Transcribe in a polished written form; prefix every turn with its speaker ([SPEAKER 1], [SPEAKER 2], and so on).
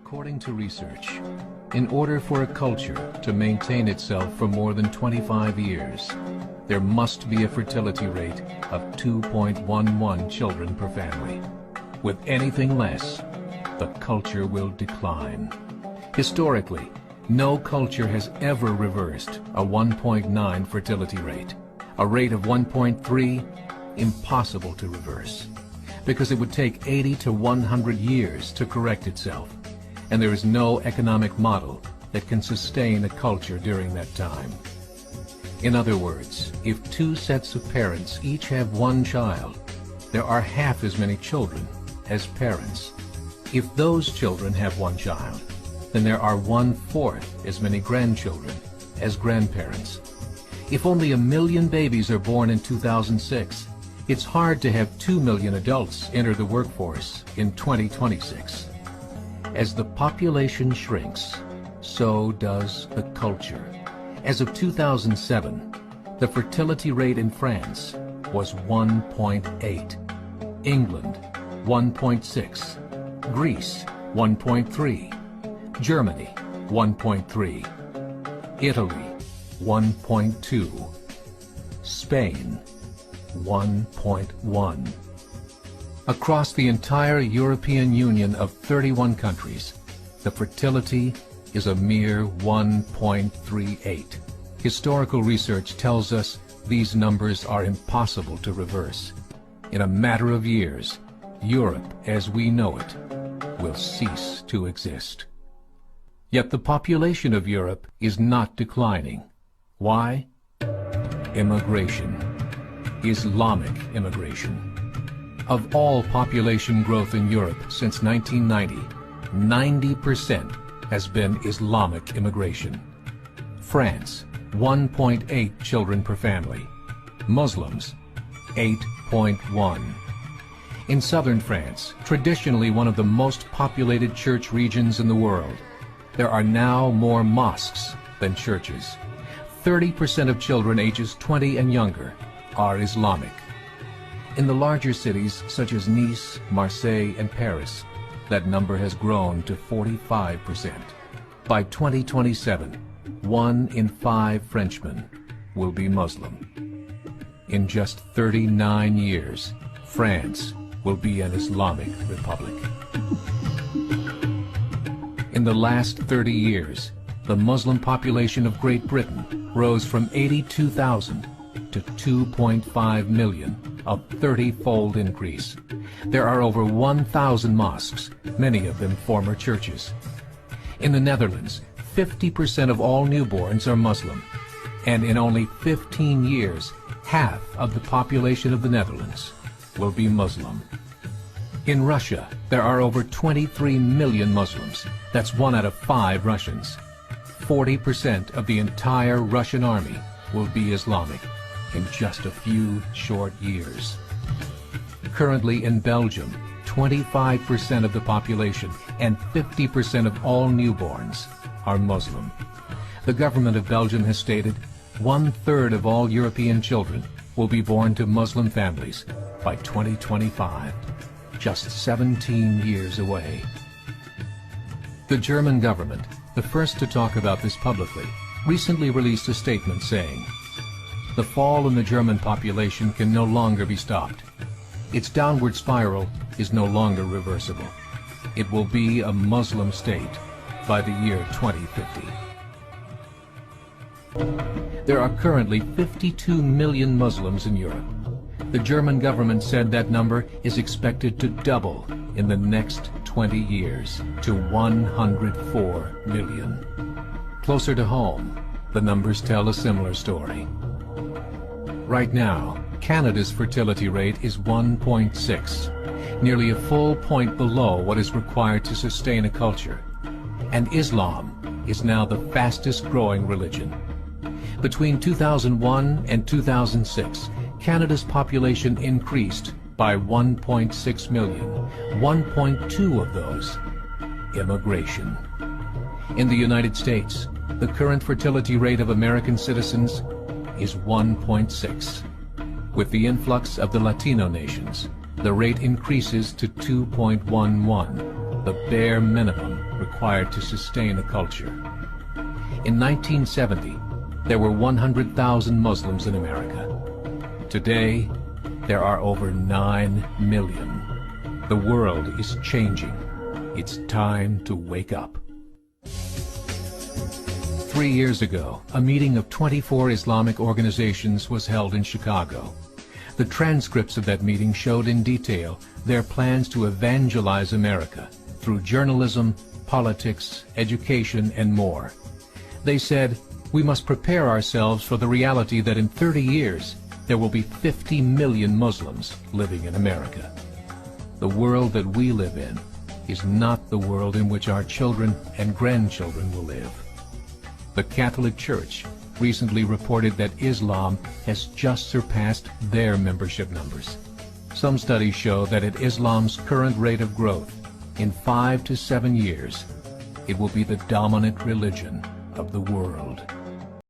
[SPEAKER 1] According to research, in order for a culture to maintain itself for more than 25 years, there must be a fertility rate of 2.11 children per family. With anything less, the culture will decline. Historically, no culture has ever reversed a 1.9 fertility rate. A rate of 1.3, impossible to reverse, because it would take 80 to 100 years to correct itself, and there is no economic model that can sustain a culture during that time. In other words, if two sets of parents each have one child, there are half as many children as parents. If those children have one child, then there are 1/4 as many grandchildren as grandparents. If only 1 million babies are born in 2006, it's hard to have 2 million adults enter the workforce in 2026. As the population shrinks, so does the culture. As of 2007, the fertility rate in France was 1.8, England 1.6, Greece 1.3, Germany 1.3, Italy 1.2, Spain 1.1. Across the entire European Union of 31 countries, the fertility is a mere 1.38. Historical research tells us these numbers are impossible to reverse. In a matter of years, Europe as we know it will cease to exist. Yet the population of Europe is not declining. Why? Immigration. Islamic immigration. Of all population growth in Europe since 1990, 90% has been Islamic immigration. France, 1.8 children per family. Muslims, 8.1. In southern France, traditionally one of the most populated church regions in the world, there are now more mosques than churches. 30% of children ages 20 and younger are Islamic. In the larger cities such as Nice, Marseille, and Paris, that number has grown to 45%. By 2027, 1 in 5 Frenchmen will be Muslim. In just 39 years, France will be an Islamic republic. In the last 30 years, the Muslim population of Great Britain rose from 82,000 to 2.5 million, a 30-fold increase. There are over 1,000 mosques, many of them former churches. In the Netherlands, 50% of all newborns are Muslim, and in only 15 years, half of the population of the Netherlands will be Muslim. In Russia, there are over 23 million Muslims. That's 1 out of 5 Russians. 40% of the entire Russian army will be Islamic in just a few short years. Currently in Belgium, 25% of the population and 50% of all newborns are Muslim. The government of Belgium has stated 1/3 of all European children will be born to Muslim families by 2025, just 17 years away. The German government, the first to talk about this publicly, recently released a statement saying, "The fall in the German population can no longer be stopped. Its downward spiral is no longer reversible. It will be a Muslim state by the year 2050. There are currently 52 million Muslims in Europe. The German government said that number is expected to double in the next 20 years to 104 million. Closer to home, the numbers tell a similar story. Right now, Canada's fertility rate is 1.6, nearly a full point below what is required to sustain a culture. And Islam is now the fastest growing religion. Between 2001 and 2006, Canada's population increased by 1.6 million, 1.2 of those immigration. In the United States, the current fertility rate of American citizens is 1.6. With the influx of the Latino nations, the rate increases to 2.11, the bare minimum required to sustain a culture. In 1970, there were 100,000 Muslims in America. Today, there are over 9 million. The world is changing. It's time to wake up. 3 years ago, a meeting of 24 Islamic organizations was held in Chicago. The transcripts of that meeting showed in detail their plans to evangelize America through journalism, politics, education, and more. They said, we must prepare ourselves for the reality that in 30 years, there will be 50 million Muslims living in America. The world that we live in is not the world in which our children and grandchildren will live. The Catholic Church recently reported that Islam has just surpassed their membership numbers. Some studies show that at Islam's current rate of growth, in 5 to 7 years, it will be the dominant religion of the world.